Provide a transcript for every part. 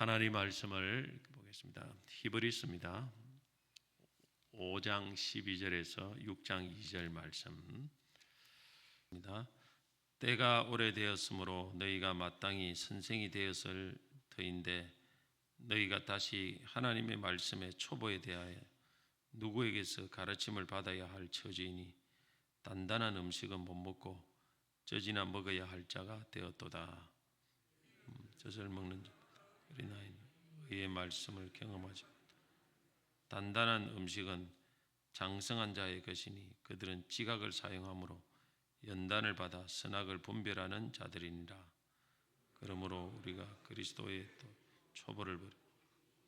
하나님 말씀을 보겠습니다. 히브리서입니다. 5장 12절에서 6장 2절 말씀입니다. 때가 오래되었으므로 너희가 마땅히 선생이 되었을 터인데 너희가 다시 하나님의 말씀의 초보에 대하여 누구에게서 가르침을 받아야 할 처지이니 단단한 음식은 못 먹고 젖이나 먹어야 할 자가 되었도다. 젖을 먹는 자 어린아이는 의의 말씀을 경험하지 못한다. 단단한 음식은 장성한 자의 것이니 그들은 지각을 사용함으로 연단을 받아 선악을 분별하는 자들이니라. 그러므로 우리가 그리스도의 또 초보를 버려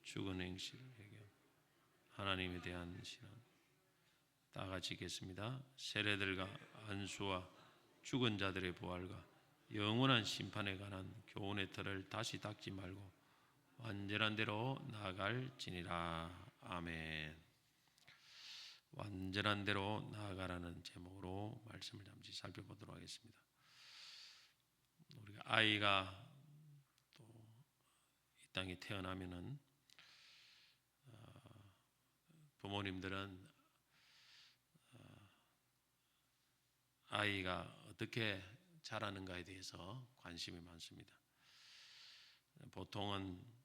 죽은 행실을 회개하며 하나님에 대한 신앙 다 같이 읽겠습니다. 세례들과 안수와 죽은 자들의 부활과 영원한 심판에 관한 교훈의 틀을 다시 닦지 말고 완전한 대로 나아갈지니라. 아멘. 완전한 대로 나아가라는 제목으로 말씀을 잠시 살펴보도록 하겠습니다. 우리가 아이가 또 이 땅에 태어나면은 부모님들은 아이가 어떻게 자라는가에 대해서 관심이 많습니다. 보통은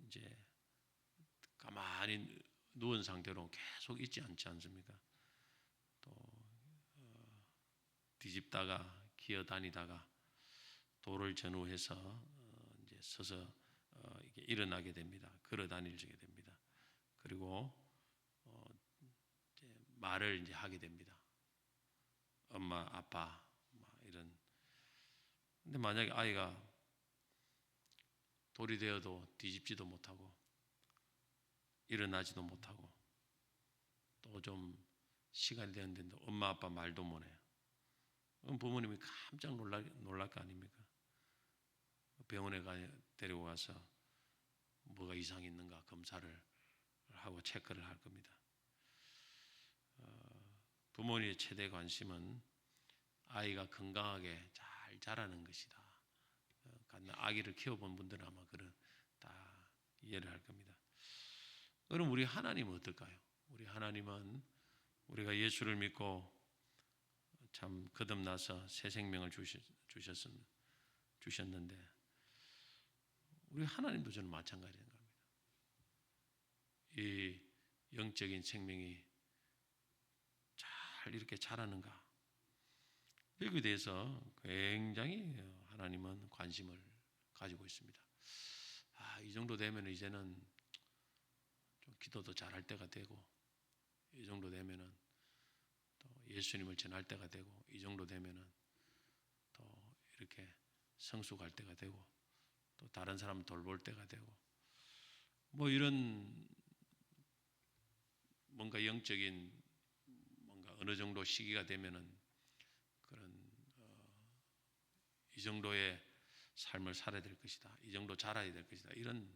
이제 가만히 누운 상태로 계속 있지 않지 않습니까? 또 뒤집다가 기어다니다가 돌을 전후해서 이제 서서 이게 일어나게 됩니다. 걸어 다니게 됩니다. 그리고 이제 말을 이제 하게 됩니다. 엄마, 아빠, 이런. 근데 만약에 아이가 돌이 되어도 뒤집지도 못하고 일어나지도 못하고 또 좀 시간이 되었는데 엄마 아빠 말도 못해요. 그럼 부모님이 깜짝 놀랄 거 아닙니까? 병원에 데리고 가서 뭐가 이상이 있는가 검사를 하고 체크를 할 겁니다. 부모님의 최대 관심은 아이가 건강하게 잘 자라는 것이다. 아기를 키워본 분들은 아마 그런 다 이해를 할 겁니다. 그럼 우리 하나님은 어떨까요? 우리 하나님은 우리가 예수를 믿고 참 거듭나서 새 생명을 주셨는데 우리 하나님도 저는 마찬가지인 겁니다. 이 영적인 생명이 잘 이렇게 자라는가? 여기에 대해서 굉장히 하나님은 관심을 가지고 있습니다. 이 정도 되면 이제는 좀 기도도 잘할 때가 되고, 이 정도 되면은 또 예수님을 전할 때가 되고, 이 정도 되면은 또 이렇게 성수 갈 때가 되고, 또 다른 사람 돌볼 때가 되고, 뭐 이런 뭔가 영적인 뭔가 어느 정도 시기가 되면은 그런 이 정도의 삶을 살아야 될 것이다. 이 정도 자라야 될 것이다. 이런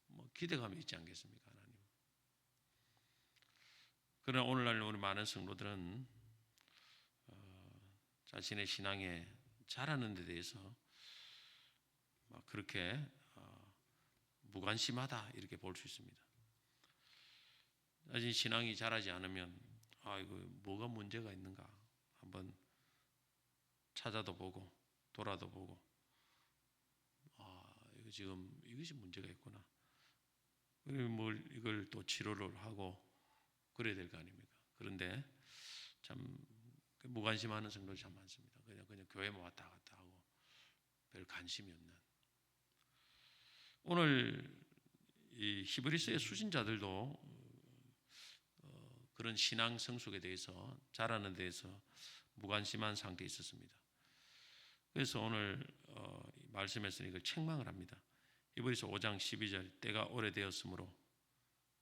뭐 기대감이 있지 않겠습니까, 하나님? 그러나 오늘날 우리 많은 성도들은 자신의 신앙에 자라는 데 대해서 막 그렇게 무관심하다 이렇게 볼 수 있습니다. 자신 신앙이 자라지 않으면 이거 뭐가 문제가 있는가 한번 찾아도 보고 돌아도 보고 이거 지금 이것이 문제가 있구나. 뭘 이걸 또 치료를 하고 그래야 될 거 아닙니까? 그런데 참 무관심하는 성도들이 참 많습니다. 그냥 교회만 왔다 갔다 하고 별 관심이 없는. 오늘 이 히브리서의 수신자들도 그런 신앙 성숙에 대해서 자라는 데에서 무관심한 상태에 있었습니다. 그래서 오늘 말씀에서는 이걸 책망을 합니다. 히브리서 5장 12절 때가 오래되었으므로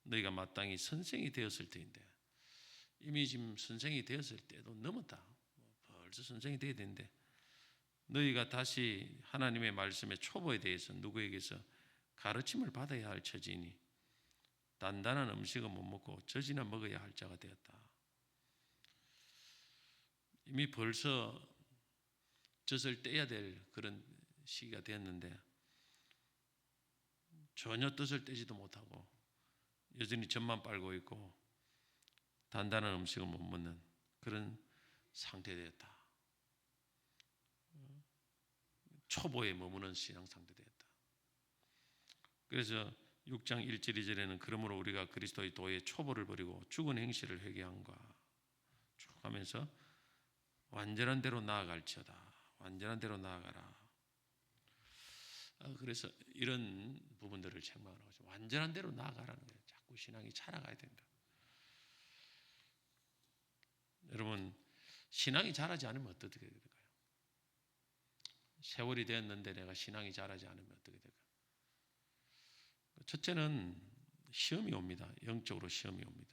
너희가 마땅히 선생이 되었을 때인데 이미 지금 선생이 되었을 때도 넘었다. 벌써 선생이 되어야 되는데 너희가 다시 하나님의 말씀의 초보에 대해서 누구에게서 가르침을 받아야 할 처지이니 단단한 음식은 못 먹고 젖이나 먹어야 할 자가 되었다. 이미 벌써 젖을 떼야 될 그런 시기가 되었는데 전혀 뜻을 떼지도 못하고 여전히 젖만 빨고 있고 단단한 음식을 못 먹는 그런 상태되었다. 초보에 머무는 신앙 상태되었다. 그래서 6장 1절 2절에는 그러므로 우리가 그리스도의 도의 초보를 버리고 죽은 행실을 회개함과 쭉 하면서 완전한 대로 나아갈지어다. 완전한 대로 나아가라. 그래서 이런 부분들을 책망을 하죠. 완전한 대로 나아가라는 거예요. 자꾸 신앙이 자라가야 된다. 여러분, 신앙이 자라지 않으면 어떻게 될까요? 세월이 되었는데 내가 신앙이 자라지 않으면 어떻게 될까요? 첫째는 시험이 옵니다. 영적으로 시험이 옵니다.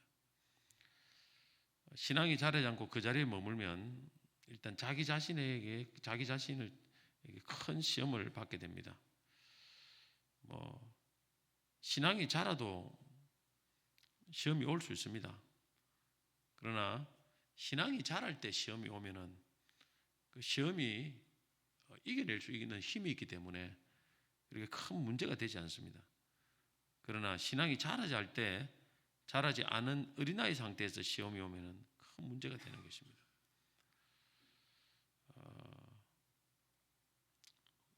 신앙이 자라지 않고 그 자리에 머물면 일단 자기 자신을 큰 시험을 받게 됩니다. 신앙이 자라도 시험이 올 수 있습니다. 그러나 신앙이 자랄 때 시험이 오면은 그 시험이 이겨낼 수 있는 힘이 있기 때문에 그렇게 큰 문제가 되지 않습니다. 그러나 신앙이 자라지 않은 어린아이 상태에서 시험이 오면은 큰 문제가 되는 것입니다.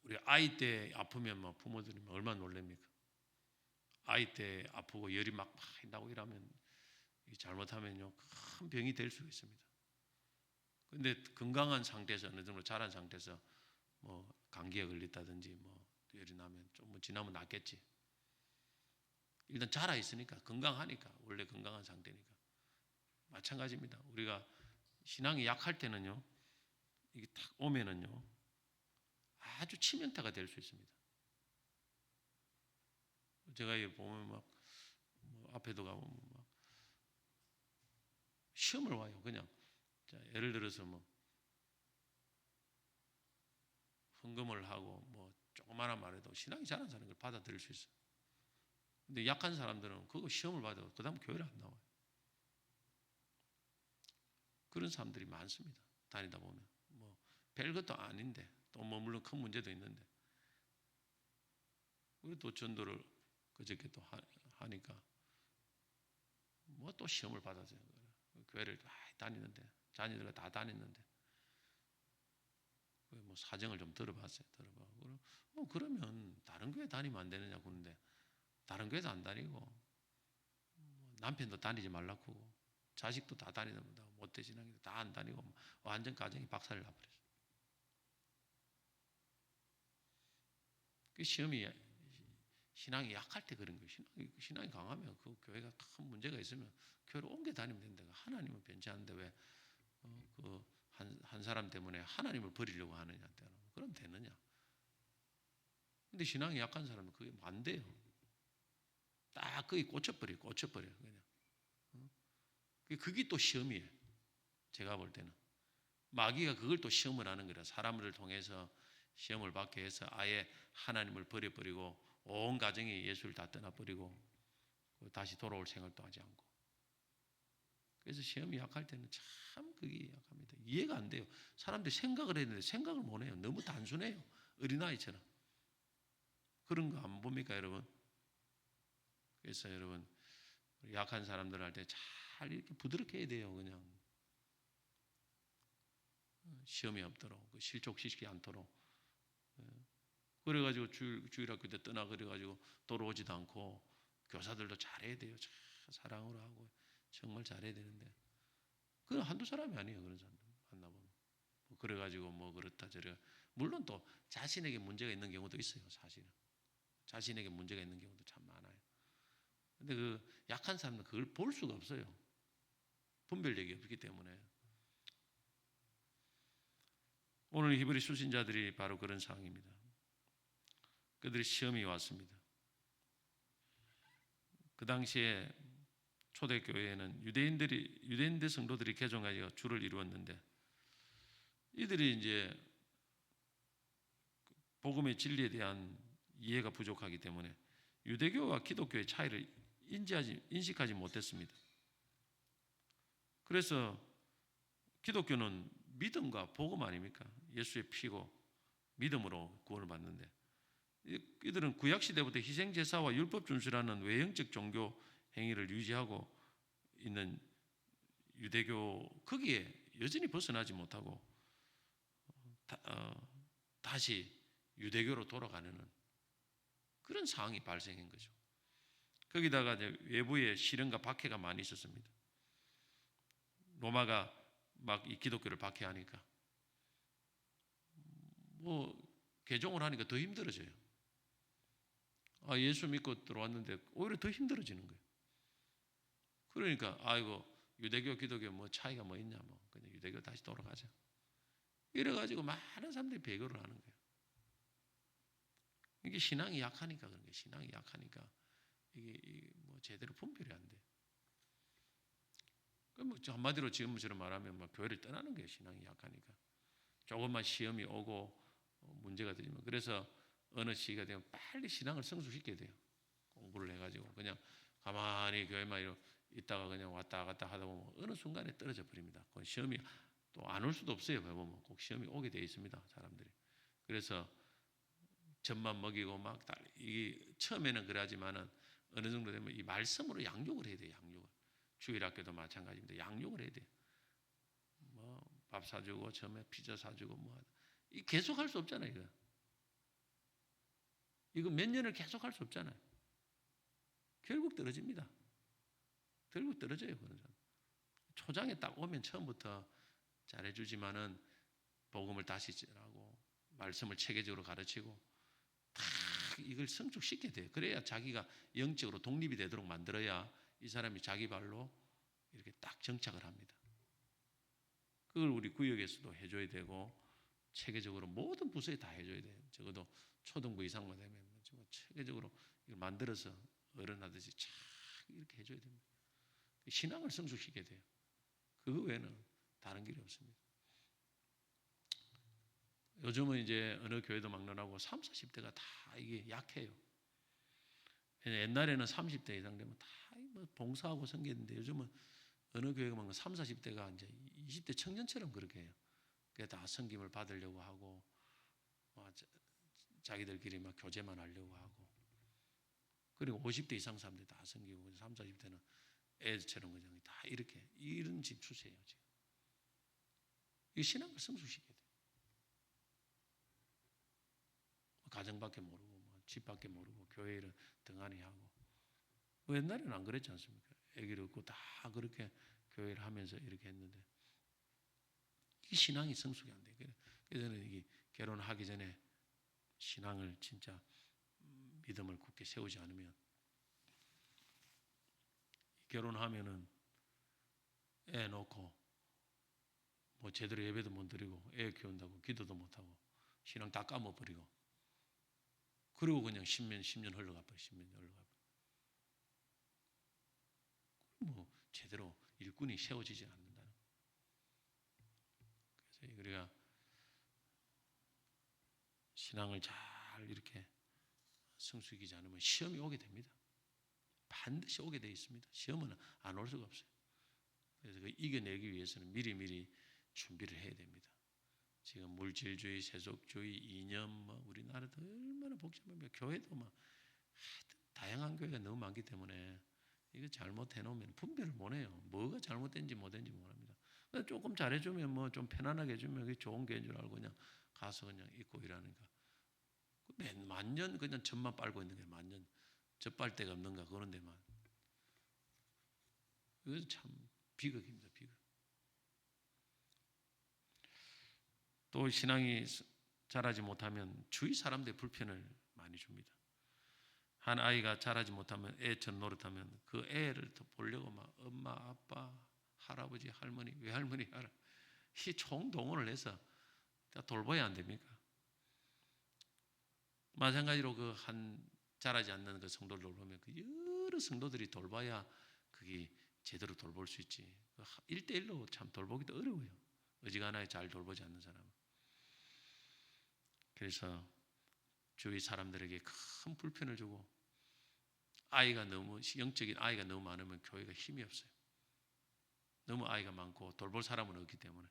우리 아이 때 아프면 부모들이 얼마나 놀랍니까? 아이 때 아프고 열이 막 나고 이러면 잘못하면요 큰 병이 될 수 있습니다. 근데 건강한 상태에서 어느 정도 자란 상태에서 감기에 걸렸다든지 열이 나면 좀 지나면 낫겠지. 일단 자라 있으니까 건강하니까 원래 건강한 상태니까 마찬가지입니다. 우리가 신앙이 약할 때는요 이게 딱 오면은요 아주 치명타가 될 수 있습니다. 제가 보면 앞에도 가보면 시험을 와요. 그냥 자, 예를 들어서 헌금을 하고 조그마한 말에도 신앙이 자란 사람을 받아들일 수 있어요. 근데 약한 사람들은 그거 시험을 받아도 그 다음 교회를 안 나와요. 그런 사람들이 많습니다. 다니다 보면 별것도 아닌데 또 물론 큰 문제도 있는데 우리 또 전도를 그저께 또 하니까 또 시험을 받아서 교회를 다니는데 자녀들과 다 다녔는데 사정을 좀 들어봤어요. 그러면 다른 교회 다니면 안 되느냐 그러는데 다른 교회도 안 다니고 남편도 다니지 말라고 자식도 다 다니는데 못되신앙이도 다 안 다니고 완전 가정이 박살을 나버렸어요. 그 시험이 신앙이 약할 때 그런 거예요. 신앙이 강하면 그 교회가 큰 문제가 있으면 교회로 옮겨 다니면 된다. 하나님은 변치않는데 왜 한 사람 때문에 하나님을 버리려고 하느냐. 그럼 되느냐. 근데 신앙이 약한 사람은 그게 안 돼요. 딱 거기 꽂혀버려요. 그냥. 그게 또 시험이에요. 제가 볼 때는. 마귀가 그걸 또 시험을 하는 거라. 사람을 통해서 시험을 받게 해서 아예 하나님을 버려버리고 온 가정이 예수를 다 떠나버리고 다시 돌아올 생각도 하지 않고. 그래서 시험이 약할 때는 참 그게 약합니다. 이해가 안 돼요. 사람들이 생각을 해야 되는데 생각을 못 해요. 너무 단순해요. 어린아이처럼. 그런 거 안 봅니까 여러분? 그래서 여러분 약한 사람들 할 때 잘 이렇게 부드럽게 해야 돼요. 그냥 시험이 없도록 실족시키지 않도록. 그래가지고 주일학교 때 떠나 그래가지고 돌아오지도 않고 교사들도 잘해야 돼요. 잘 사랑으로 하고 정말 잘해야 되는데 그건 한두 사람이 아니에요. 그런 사람 만나보면 그래가지고 그렇다 저래. 물론 또 자신에게 문제가 있는 경우도 있어요. 사실은 자신에게 문제가 있는 경우도 참 많아요. 근데 그 약한 사람은 그걸 볼 수가 없어요. 분별력이 없기 때문에. 오늘 히브리 수신자들이 바로 그런 상황입니다. 그들이 시험이 왔습니다. 그 당시에 초대교회에는 유대인들 성도들이 개종하여 주를 이루었는데 이들이 이제 복음의 진리에 대한 이해가 부족하기 때문에 유대교와 기독교의 차이를 인식하지 못했습니다. 그래서 기독교는 믿음과 복음 아닙니까? 예수의 피고 믿음으로 구원을 받는데 이들은 구약 시대부터 희생 제사와 율법 준수라는 외형적 종교 행위를 유지하고 있는 유대교 거기에 여전히 벗어나지 못하고 다시 유대교로 돌아가는 그런 상황이 발생한 거죠. 거기다가 이제 외부에 시련과 박해가 많이 있었습니다. 로마가 막 이 기독교를 박해하니까 뭐 개종을 하니까 더 힘들어져요. 예수 믿고 들어왔는데 오히려 더 힘들어지는 거예요. 그러니까 아이고 유대교 기독교 뭐 차이가 뭐 있냐 뭐 그냥 유대교 다시 돌아가자. 이래가지고 많은 사람들이 배교를 하는 거예요. 이게 신앙이 약하니까 그런 거예요. 신앙이 약하니까 이게 뭐 제대로 분별이 안 돼. 그럼 뭐 한마디로 지금처럼 말하면 막 교회를 떠나는 거예요. 신앙이 약하니까. 조금만 시험이 오고 문제가 되지만 그래서 어느 시기가 되면 빨리 신앙을 성숙시켜야 돼요. 공부를 해가지고 그냥 가만히 교회만 있다가 그냥 왔다 갔다 하다 보면 어느 순간에 떨어져 버립니다. 그 시험이 또 안 올 수도 없어요. 보면 꼭 시험이 오게 돼 있습니다. 사람들이. 그래서 젖만 먹이고 막 이게 처음에는 그러지만은 어느 정도 되면 이 말씀으로 양육을 해야 돼요. 양육을. 주일학교도 마찬가지입니다. 양육을 해야 돼요. 뭐 밥 사주고 처음에 피자 사주고 뭐 이 계속 할 수 없잖아요. 이거 몇 년을 계속 할 수 없잖아요. 결국 떨어집니다. 결국 떨어져요. 그런 사람. 초장에 딱 오면 처음부터 잘해주지만은 복음을 다시 전하고 말씀을 체계적으로 가르치고 다 이걸 성숙시켜야 돼요. 그래야 자기가 영적으로 독립이 되도록 만들어야 이 사람이 자기 발로 이렇게 딱 정착을 합니다. 그걸 우리 구역에서도 해줘야 되고 체계적으로 모든 부서에 다 해줘야 돼요. 적어도 초등부 이상만 되면 체계적으로 이걸 만들어서 어른하듯이 쫙 이렇게 해줘야 됩니다. 신앙을 성숙시켜야 돼요. 그거 외에는 다른 길이 없습니다. 요즘은 이제 어느 교회도 막론하고 30, 40대가 다 이게 약해요. 옛날에는 30대 이상 되면 다 뭐 봉사하고 섬기는데 요즘은 어느 교회가 막 30, 40대가 이제 20대 청년처럼 그렇게 해요. 그게 다 섬김을 받으려고 하고 자기들끼리 막 교제만 하려고 하고 그리고 50대 이상 사람들이 다 섬기고 30, 40대는 애들처럼 그냥 다 이렇게 이런 지금 추세예요. 지금 이 신앙을 성숙시켜야 돼요. 가정밖에 모르고 뭐 집밖에 모르고 교회를 등한히 하고 옛날에는 안 그랬지 않습니까? 애기를 얻고 다 그렇게 교회를 하면서 이렇게 했는데 이 신앙이 성숙이 안 돼요. 그래서 이게 결혼하기 전에 신앙을 진짜 믿음을 굳게 세우지 않으면 결혼하면은 애 놓고 뭐 제대로 예배도 못 드리고 애 키운다고 기도도 못 하고 신앙 다 까먹어버리고 그리고 그냥 10년 흘러가 버려. 10년 흘러가 버려. 뭐 제대로 일꾼이 세워지지 않는다는. 그래서 우리가 신앙을 잘 이렇게 성숙이지 않으면 시험이 오게 됩니다. 반드시 오게 되어 있습니다. 시험은 안 올 수가 없어요. 그래서 그 이겨내기 위해서는 미리미리 준비를 해야 됩니다. 지금 물질주의, 세속주의, 이념, 뭐 우리나라도 얼마나 복잡합니까? 교회도 막 다양한 교회가 너무 많기 때문에 이거 잘못해 놓으면 분별을 못 해요. 뭐가 잘못된지 못된지 모릅니다. 조금 잘해주면 뭐 좀 편안하게 해주면 그게 좋은 교회인 줄 알고 그냥 가서 그냥 있고 이러니까 만년 그냥 젖만 빨고 있는 거예요. 만년 젖 빨 데가 없는가 그런 데만. 이거 참 비극입니다. 비극. 또 신앙이 자라지 못하면 주위 사람들의 불편을 많이 줍니다. 한 아이가 자라지 못하면 애처럼 노릇하면 그 애를 더 보려고 막 엄마, 아빠, 할아버지, 할머니, 외할머니 하라 이 총동원을 해서 돌봐야 안 됩니까? 마찬가지로 그 한 자라지 않는 그 성도를 돌보면 그 여러 성도들이 돌봐야 그게 제대로 돌볼 수 있지. 1대1로 참 돌보기도 어려워요. 어지간하게 잘 돌보지 않는 사람은. 그래서 주위 사람들에게 큰 불편을 주고 아이가 너무 영적인 아이가 너무 많으면 교회가 힘이 없어요. 너무 아이가 많고 돌볼 사람은 없기 때문에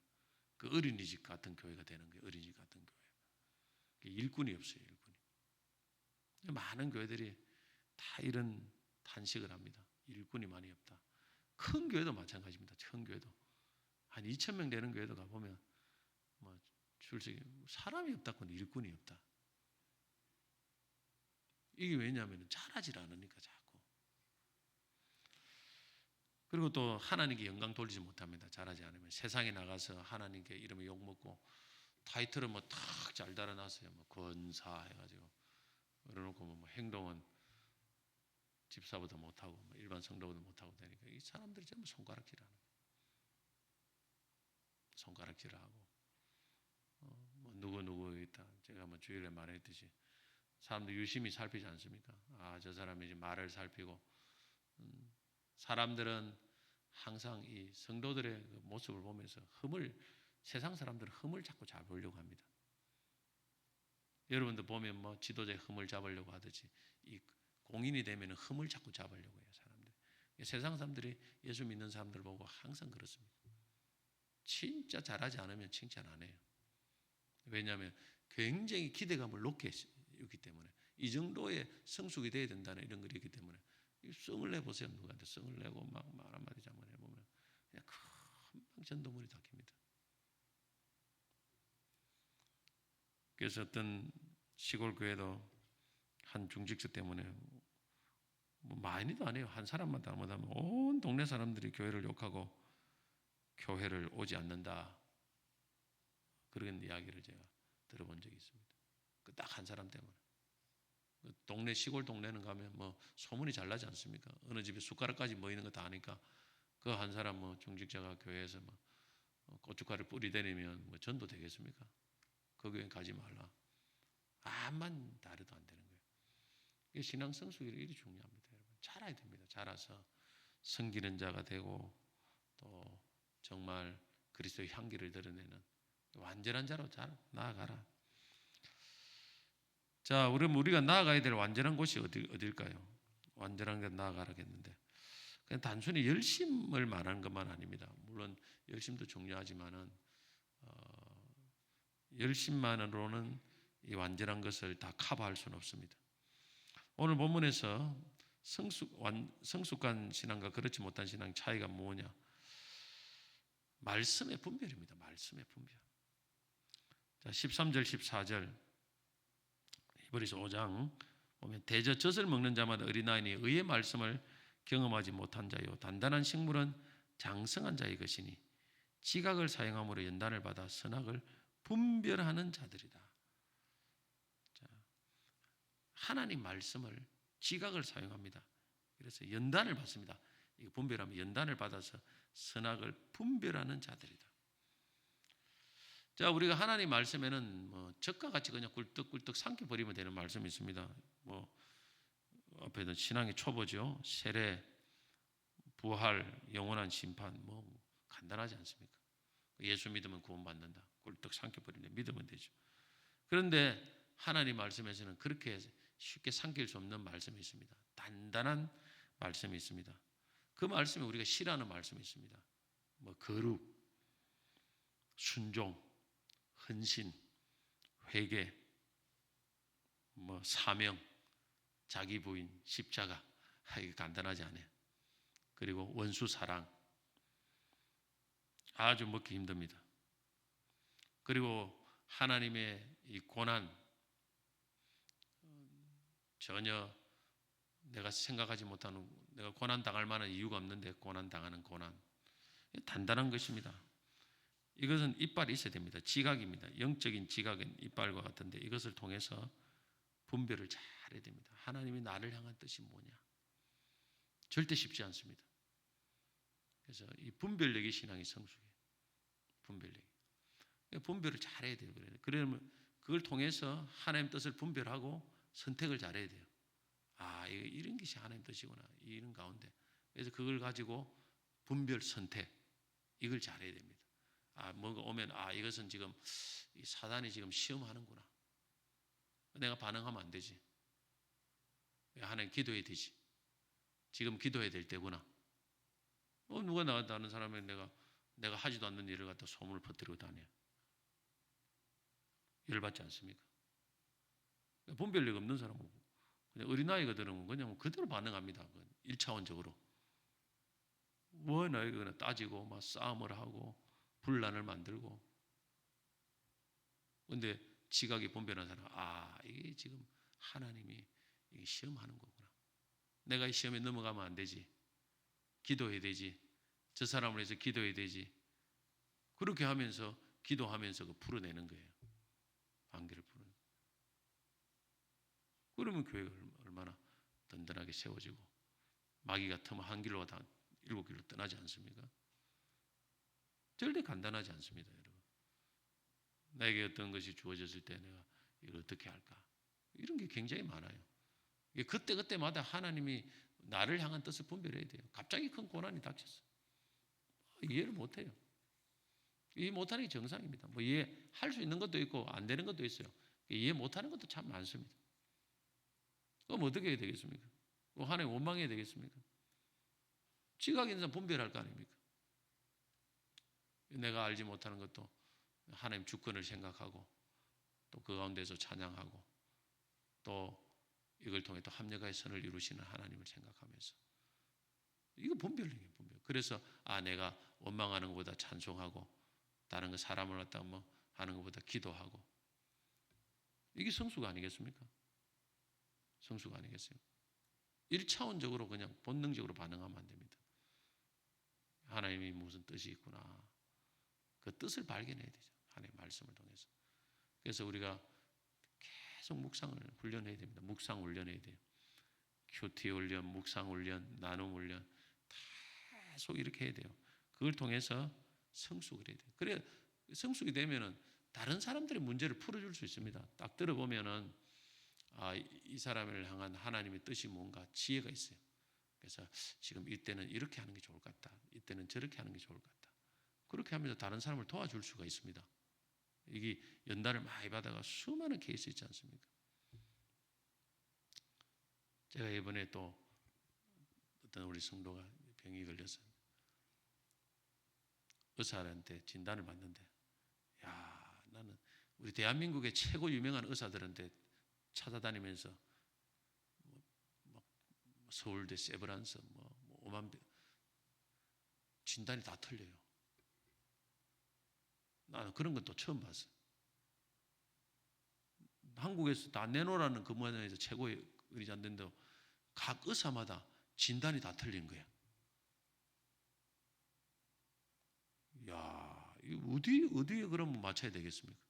그 어린이집 같은 교회가 되는 거예요. 어린이집 같은 교회. 일꾼이 없어요. 일꾼이. 많은 교회들이 다 이런 탄식을 합니다. 일꾼이 많이 없다. 큰 교회도 마찬가지입니다. 큰 교회도 한 2,000명 되는 교회도 가보면 뭐 출석이 사람이 없다고는 일꾼이 없다. 이게 왜냐하면 잘하질 않으니까 자꾸. 그리고 또 하나님께 영광 돌리지 못합니다. 잘하지 않으면 세상에 나가서 하나님께 이름에 욕 먹고 타이틀은 뭐 탁 잘 달아놨어요. 뭐 권사 해가지고 그래놓고 뭐 행동은 집사보다 못하고 뭐 일반 성도보다 못하고 되니까 이 사람들이 전부 손가락질하는 거예요. 손가락질하고 뭐 누구 있다. 제가 뭐 주일에 말했듯이 사람들 유심히 살피지 않습니까? 아, 저 사람이 이제 말을 살피고 사람들은 항상 이 성도들의 그 모습을 보면서 세상 사람들은 흠을 자꾸 잡으려고 합니다. 여러분들 보면 뭐 지도자의 흠을 잡으려고 하듯이 이 공인이 되면 흠을 자꾸 잡으려고 해요, 사람들. 세상 사람들이 예수 믿는 사람들 보고 항상 그렇습니다. 진짜 잘하지 않으면 칭찬 안 해요. 왜냐하면 굉장히 기대감을 놓게 있기 때문에 이 정도의 성숙이 돼야 된다는 이런 글이 있기 때문에 성을 내보세요. 누구한테 성을 내고 막 말 한마디 잘못해보면 그냥 금방 전도물이 닦입니다. 그래서 어떤 시골 교회도 한 중직자 때문에 뭐 많이도 안 해요. 한 사람만 잘못하면 온 동네 사람들이 교회를 욕하고 교회를 오지 않는다. 그런 이야기를 제가 들어본 적이 있습니다. 딱 한 사람 때문에. 동네 시골 동네는 가면 뭐 소문이 잘 나지 않습니까? 어느 집에 숟가락까지 모이는 거 다 아니까 그 한 사람 뭐 중직자가 교회에서 뭐 고춧가루 뿌리대리면 뭐 전도 되겠습니까? 그 교회 가지 말라. 암만 다려도 안 되는 거예요. 이게 신앙 성숙이 이리 중요합니다, 여러분. 잘해야 됩니다. 잘해서 섬기는 자가 되고 또 정말 그리스도의 향기를 드러내는 완전한 자로 잘 나아가라. 자, 우리가 나아가야 될 완전한 곳이 어딜까요? 완전한 게 나아가라겠는데 그냥 단순히 열심을 말하는 것만 아닙니다. 물론 열심도 중요하지만은 열심만으로는 이 완전한 것을 다 커버할 수는 없습니다. 오늘 본문에서 성숙한 신앙과 그렇지 못한 신앙 차이가 뭐냐? 말씀의 분별입니다. 말씀의 분별. 자, 13절 14절 히브리서 5장 보면 대저 젖을 먹는 자마다 어린아이니 의의 말씀을 경험하지 못한 자요 단단한 식물은 장성한 자의 것이니 지각을 사용함으로 연단을 받아 선악을 분별하는 자들이다. 자, 하나님 말씀을 지각을 사용합니다. 그래서 연단을 받습니다. 이거 분별하면 연단을 받아서 선악을 분별하는 자들이다. 자, 우리가 하나님 말씀에는 뭐 적과 같이 그냥 꿀떡꿀떡 삼켜버리면 되는 말씀이 있습니다. 뭐 앞에는 신앙의 초보죠. 세례, 부활, 영원한 심판, 뭐 간단하지 않습니까? 예수 믿으면 구원받는다. 꿀떡 삼켜버리면 믿으면 되죠. 그런데 하나님 말씀에서는 그렇게 쉽게 삼킬 수 없는 말씀이 있습니다. 단단한 말씀이 있습니다. 그 말씀에 우리가 싫어하는 말씀이 있습니다. 뭐 거룩, 순종, 헌신, 회개, 뭐 사명, 자기 부인, 십자가. 이게 간단하지 않아요. 그리고 원수 사랑. 아주 먹기 힘듭니다. 그리고 하나님의 이 고난, 전혀 내가 생각하지 못하는, 내가 고난 당할 만한 이유가 없는데 고난 당하는 고난. 단단한 것입니다. 이것은 이빨이 있어야 됩니다. 지각입니다. 영적인 지각은 이빨과 같은데 이것을 통해서 분별을 잘 해야 됩니다. 하나님이 나를 향한 뜻이 뭐냐? 절대 쉽지 않습니다. 그래서 이 분별력이 신앙의 성숙이에요. 분별력. 분별을 잘 해야 돼요. 그러면 그걸 통해서 하나님 뜻을 분별하고 선택을 잘 해야 돼요. 아, 이런 것이 하나님 뜻이구나. 이런 가운데. 그래서 그걸 가지고 분별 선택. 이걸 잘 해야 됩니다. 아, 뭐가 오면 이것은 지금 사단이 지금 시험하는구나. 내가 반응하면 안 되지. 하나님 기도해야 되지. 지금 기도해야 될 때구나. 누가 다른 사람이 내가 하지도 않는 일을 갖다 소문을 퍼뜨리고 다녀. 열받지 않습니까? 분별력 없는 사람은 그냥 어린아이거들은 그냥 그대로 반응합니다. 1차원적으로. 뭐 너희가 그냥 따지고 막 싸움을 하고 분란을 만들고. 근데 지각이 분별한 사람은 이게 지금 하나님이 이게 시험하는 거구나. 내가 이 시험에 넘어가면 안 되지. 기도해야 되지. 저 사람을 위해서 기도해야 되지. 그렇게 하면서 기도하면서 풀어내는 거예요. 관계를 풀어내는. 그러면 교회가 얼마나 든든하게 세워지고 마귀 같으면 한 길로 다 7길로 떠나지 않습니까? 절대 간단하지 않습니다, 여러분. 나에게 어떤 것이 주어졌을 때 내가 이걸 어떻게 할까? 이런 게 굉장히 많아요. 그때그때마다 하나님이 나를 향한 뜻을 분별해야 돼요. 갑자기 큰 고난이 닥쳤어. 이해를 못해요. 이해 못하는 게 정상입니다. 뭐 이해할 수 있는 것도 있고 안 되는 것도 있어요. 이해 못하는 것도 참 많습니다. 그럼 어떻게 해야 되겠습니까? 하나님 원망해야 되겠습니까? 지각 인상 분별할 거 아닙니까? 내가 알지 못하는 것도 하나님 주권을 생각하고 또 그 가운데서 찬양하고 또 이걸 통해 또 합력의 선을 이루시는 하나님을 생각하면서 이거 분별이에요, 분별. 그래서 내가 원망하는 것보다 찬송하고 다른 거 사람을 갖다 뭐 하는 것보다 기도하고 이게 성수가 아니겠습니까? 성수가 아니겠어요? 1차원적으로 그냥 본능적으로 반응하면 안 됩니다. 하나님이 무슨 뜻이 있구나. 그 뜻을 발견해야 되죠. 하나님의 말씀을 통해서. 그래서 우리가 계속 묵상을 훈련해야 됩니다. 묵상 훈련해야 돼요. 큐티 훈련, 묵상 훈련, 나눔 훈련 계속 이렇게 해야 돼요. 그걸 통해서 성숙을 해야 돼요. 그래 성숙이 되면은 다른 사람들의 문제를 풀어줄 수 있습니다. 딱 들어보면은 이 사람을 향한 하나님의 뜻이 뭔가 지혜가 있어요. 그래서 지금 이때는 이렇게 하는 게 좋을 것 같다. 이때는 저렇게 하는 게 좋을 것 같다. 그렇게 하면서 다른 사람을 도와줄 수가 있습니다. 이게 연단을 많이 받아가 수많은 케이스 있지 않습니까? 제가 이번에 또 어떤 우리 성도가 병이 걸려서 의사한테 진단을 받는데 나는 우리 대한민국의 최고 유명한 의사들한테 찾아다니면서 서울대 세브란스 오만 진단이 다 틀려요. 나는 그런 건 또 처음 봤어요. 한국에서 다 내놓으라는 근무원에서 최고의 의사인데도 각 의사마다 진단이 다 틀린 거야. 이거 어디에 그러면 맞춰야 되겠습니까?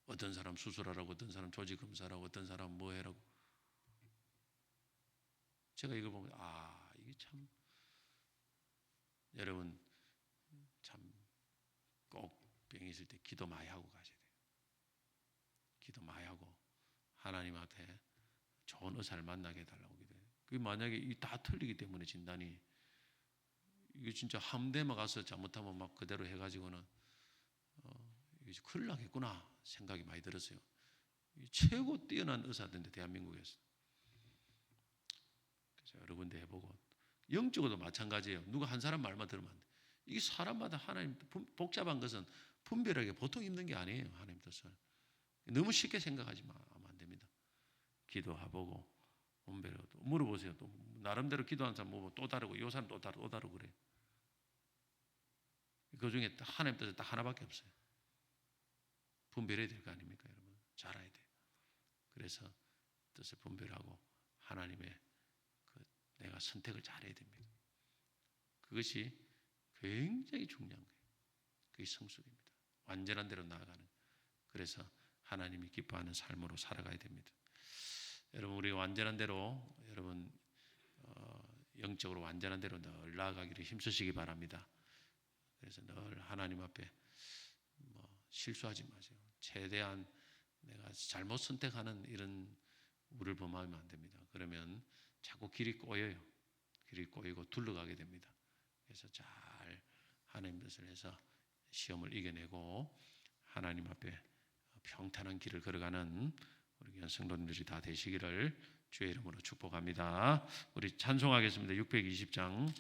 어떤 사람 수술하라고, 어떤 사람 조직검사라고, 어떤 사람 뭐 해라고. 제가 이걸 보면 이게 참 여러분 참 꼭 병이 있을 때 기도 많이 하고 가셔야 돼요. 기도 많이 하고 하나님한테 좋은 의사를 만나게 해달라고 기도해요. 그게 만약에 이 다 틀리기 때문에 진단이 이게 진짜 함대만 가서 잘못하면 막 그대로 해가지고는 이게 큰일 나겠구나 생각이 많이 들었어요. 최고 뛰어난 의사들인데 대한민국에서. 그래서 여러 군데 해보고 영적으로도 마찬가지예요. 누가 한 사람 말만 들으면 안 돼. 이게 사람마다 하나님 복잡한 것은 분별하기 보통 힘든 게 아니에요. 하나님 뜻은 너무 쉽게 생각하지만 안 됩니다. 기도해보고 분별하고 물어보세요. 또 나름대로 기도하는 사람 뭐 또 다르고 이 사람 또 다르고 그래. 그 중에 하나님 뜻은 딱 하나밖에 없어요. 분별해야 될 거 아닙니까, 여러분? 잘 알아야 돼요. 그래서 뜻을 분별하고 하나님의 내가 선택을 잘해야 됩니다. 그것이 굉장히 중요한 거예요. 그게 성숙입니다. 완전한 대로 나아가는. 그래서 하나님이 기뻐하는 삶으로 살아가야 됩니다. 여러분 우리 완전한 대로 여러분 영적으로 완전한 대로 늘 나아가기를 힘쓰시기 바랍니다. 그래서 늘 하나님 앞에 실수하지 마세요. 최대한 내가 잘못 선택하는 이런 우를 범하면 안 됩니다. 그러면 자꾸 길이 꼬여요. 길이 꼬이고 둘러가게 됩니다. 그래서 잘 하나님 뜻을 해서 시험을 이겨내고 하나님 앞에 평탄한 길을 걸어가는 우리 귀한 성도님들이 다 되시기를 주의 이름으로 축복합니다. 우리 찬송하겠습니다. 620장